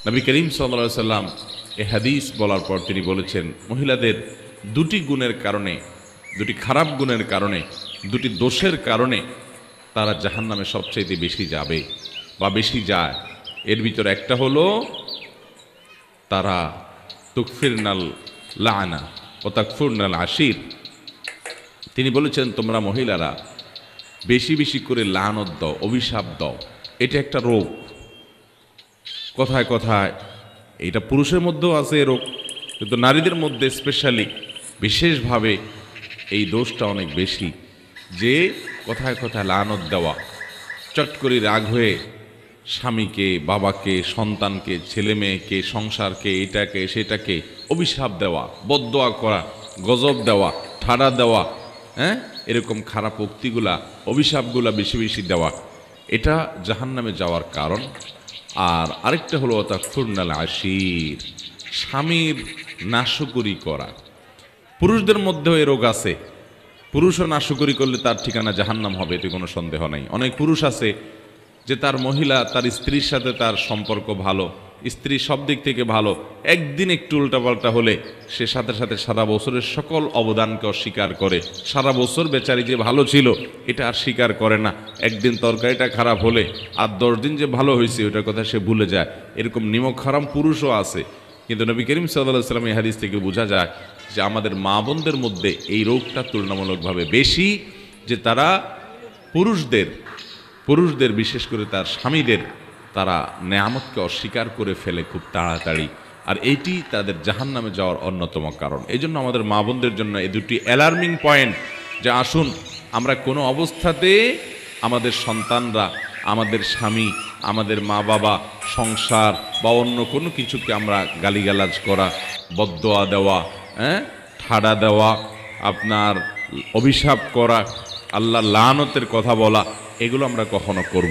নবী করিম সাল্লাল্লাহু আলাইহি সাল্লাম এই হাদিস বলার পর তিনি বলেছেন, মহিলাদের দুটি গুণের কারণে, দুটি খারাপ গুণের কারণে, দুটি দোষের কারণে তারা জাহান্নামে সবচাইতে বেশি যাবে বা বেশি যায়। এর ভিতরে একটা হলো তারা তুকফিরনাল লানা ও তাকফুরনাল আশির। তিনি বলেছেন, তোমরা মহিলারা বেশি বেশি করে লানত দাও, অভিশাপ দাও। এটা একটা রোগ। কথায় কথায় এটা পুরুষের মধ্যেও আছে এ রোগ, কিন্তু নারীদের মধ্যে স্পেশালি বিশেষভাবে এই দোষটা অনেক বেশি, যে কথায় কথায় লানত দেওয়া, চট করে রাগ হয়ে স্বামীকে, বাবাকে, সন্তানকে, ছেলে মেয়েকে, সংসারকে, এটাকে সেটাকে অভিশাপ দেওয়া, বদদোয়া করা, গজব দেওয়া, ঠাড়া দেওয়া, হ্যাঁ, এরকম খারাপ উক্তিগুলা, অভিশাপগুলা বেশি বেশি দেওয়া, এটা জাহান্নামে যাওয়ার কারণ। আর আরেকটা হলো তাকফুরনাল আশির, স্বামীর নাশকরি করা। পুরুষদের মধ্যেও এ রোগ আছে। পুরুষও নাশকরি করলে তার ঠিকানা জাহান্নাম হবে, এতে কোনো সন্দেহ নাই। অনেক পুরুষ আছে যে তার মহিলা, তার স্ত্রীর সাথে তার সম্পর্ক ভালো, স্ত্রী সব দিক থেকে ভালো, একদিন একটু উল্টাপাল্টা হলে সে সাথে সাথে সারা বছরের সকল অবদানকে অস্বীকার করে। সারা বছর বেচারি যে ভালো ছিল এটা আর স্বীকার করে না। একদিন তরকারিটা খারাপ হলে আর 10 দিন যে ভালো হয়েছে ওটার কথা সে ভুলে যায়। এরকম নিমক হারাম পুরুষও আছে। কিন্তু নবী করিম সাল্লাল্লাহু আলাইহি ওয়াসাল্লাম এই হাদিস থেকে বোঝা যায় যে আমাদের মা বোনদের মধ্যে এই রোগটা তুলনামূলকভাবে বেশি, যে তারা পুরুষদের বিশেষ করে তার স্বামীদের, তারা নেয়ামতকে অস্বীকার করে ফেলে খুব তাড়াতাড়ি। আর এইটি তাদের জাহান্নামে যাওয়ার অন্যতম কারণ। এই জন্য আমাদের মা বোনদের জন্য এই দুটি অ্যালার্মিং পয়েন্ট, যে আসুন আমরা কোনো অবস্থাতে আমাদের সন্তানরা, আমাদের স্বামী, আমাদের মা বাবা, সংসার বা অন্য কোনো কিছুকে আমরা গালিগালাজ করা, বদদোয়া দেওয়া, হ্যাঁ, ঠাড়া দেওয়া, আপনার অভিশাপ করা, আল্লাহ লানতের কথা বলা, এগুলো আমরা কখনো করব